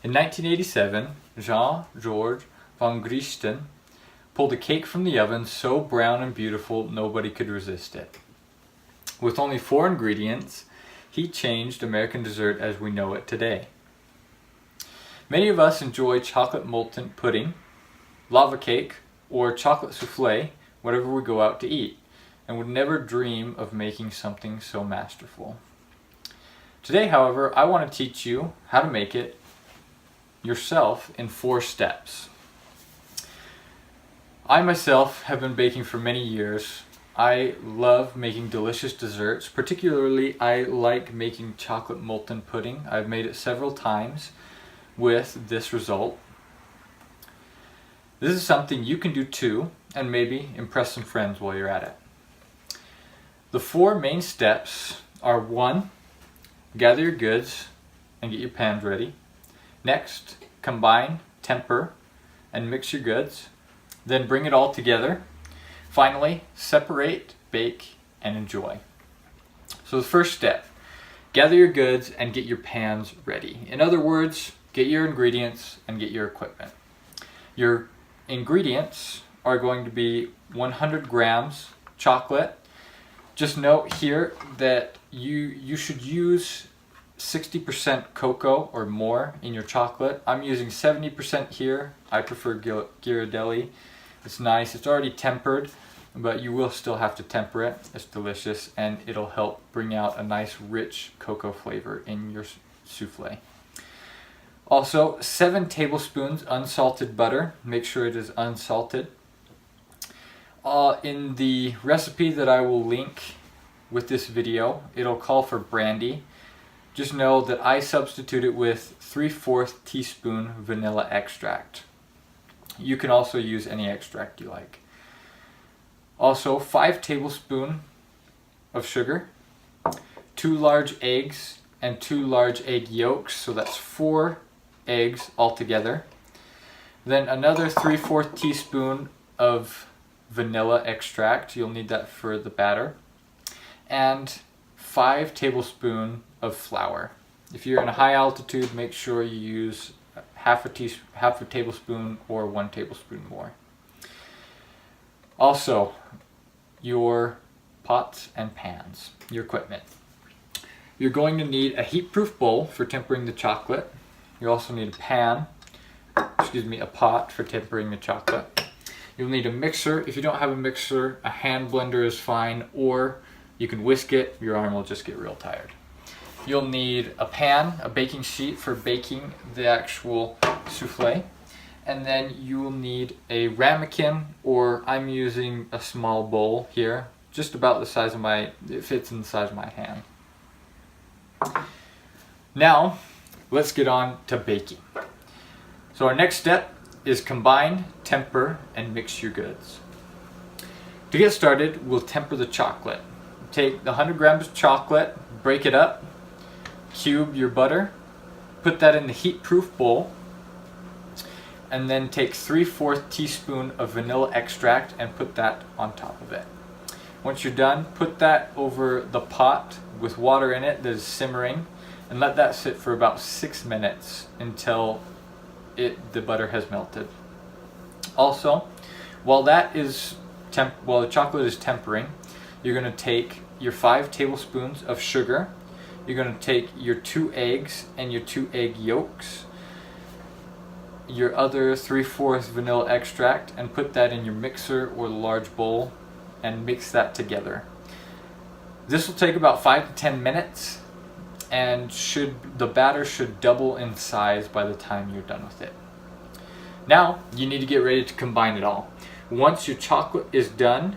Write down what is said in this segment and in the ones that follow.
In 1987, Jean-Georges von Grichten pulled a cake from the oven so brown and beautiful nobody could resist it. With only 4 ingredients, he changed American dessert as we know it today. Many of us enjoy chocolate molten pudding, lava cake, or chocolate souffle whenever we go out to eat, and would never dream of making something so masterful. Today, however, I want to teach you how to make it yourself in 4 steps. I myself have been baking for many years. I love making delicious desserts. Particularly, I like making chocolate molten pudding. I've made it several times with this result. This is something you can do too, and maybe impress some friends while you're at it. The 4 main steps are: 1. Gather your goods and get your pans ready. Next, combine, temper, and mix your goods. Then bring it all together. Finally, separate, bake, and enjoy. So the first step, gather your goods and get your pans ready. In other words, get your ingredients and get your equipment. Your ingredients are going to be 100 grams chocolate. Just note here that you should use 60% cocoa or more in your chocolate. I'm using 70% here. I prefer Ghirardelli. It's nice. It's already tempered, but you will still have to temper it. It's delicious, and it'll help bring out a nice rich cocoa flavor in your souffle. Also, 7 tablespoons unsalted butter. Make sure it is unsalted. In the recipe that I will link with this video, it'll call for brandy. Just know that I substitute it with 3/4 teaspoon vanilla extract. You can also use any extract you like. Also, 5 tablespoons of sugar, 2 large eggs, and 2 large egg yolks, so that's 4 eggs altogether. Then another 3/4 teaspoon of vanilla extract. You'll need that for the batter. And 5 tablespoons of flour. If you're in a high altitude, make sure you use half a tablespoon or 1 tablespoon more. Also, your pots and pans, your equipment. You're going to need a heat-proof bowl for tempering the chocolate. You also need a pot for tempering the chocolate. You'll need a mixer. If you don't have a mixer, a hand blender is fine, or you can whisk it. Your arm will just get real tired. You'll need a pan, a baking sheet for baking the actual souffle, and then you will need a ramekin, or I'm using a small bowl here, just about the size of it fits in the size of my hand. Now, let's get on to baking. So our next step is combine, temper, and mix your goods. To get started, we'll temper the chocolate. Take the 100 grams of chocolate, break it up, cube your butter, put that in the heat-proof bowl, and then take 3/4 teaspoon of vanilla extract and put that on top of it. Once you're done, put that over the pot with water in it that is simmering, and let that sit for about 6 minutes until the butter has melted. Also, while the chocolate is tempering, you're going to take your 5 tablespoons of sugar. You're going to take your 2 eggs and your 2 egg yolks, your other 3/4 vanilla extract, and put that in your mixer or large bowl and mix that together. This will take about 5 to 10 minutes, and the batter should double in size by the time you're done with it. Now, you need to get ready to combine it all. Once your chocolate is done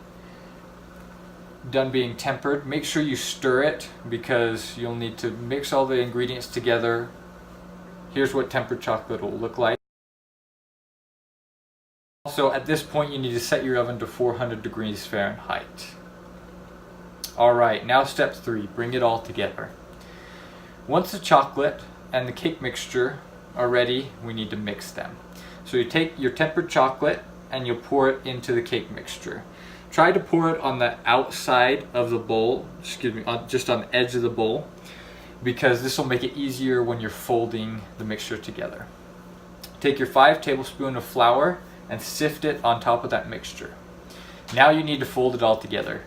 being tempered, make sure you stir it, because you'll need to mix all the ingredients together. Here's what tempered chocolate will look like. Also, at this point, you need to set your oven to 400 degrees Fahrenheit. Alright, now step 3, bring it all together. Once the chocolate and the cake mixture are ready, we need to mix them. So you take your tempered chocolate and you'll pour it into the cake mixture. Try to pour it on the outside of the bowl, just on the edge of the bowl. because this will make it easier when you're folding the mixture together. Take your 5 tablespoons of flour and sift it on top of that mixture. Now you need to fold it all together.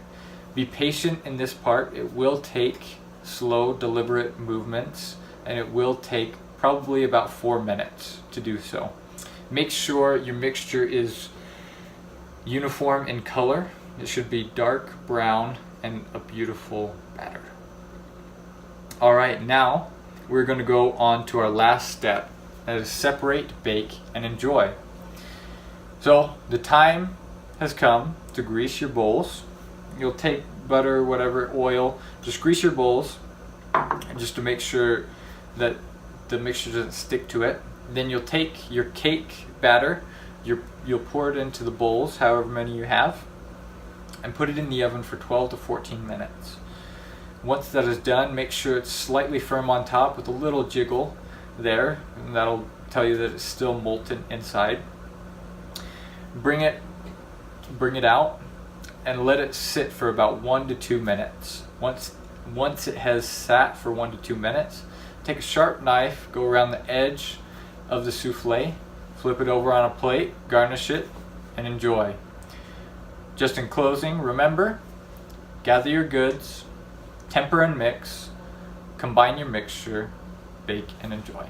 Be patient in this part. It will take slow, deliberate movements, and it will take probably about 4 minutes to do so. Make sure your mixture is uniform in color. It should be dark brown and a beautiful batter. Alright, now we're going to go on to our last step, that is separate, bake, and enjoy. So the time has come to grease your bowls. You'll take butter, whatever, oil, just grease your bowls just to make sure that the mixture doesn't stick to it. Then you'll take your cake batter, you'll pour it into the bowls, however many you have, and put it in the oven for 12 to 14 minutes. Once that is done, make sure it's slightly firm on top with a little jiggle there, and that'll tell you that it's still molten inside. Bring it out and let it sit for about 1 to 2 minutes. Once it has sat for 1 to 2 minutes, take a sharp knife, go around the edge of the souffle, flip it over on a plate, garnish it, and enjoy. Just in closing, remember, gather your goods, temper and mix, combine your mixture, bake and enjoy.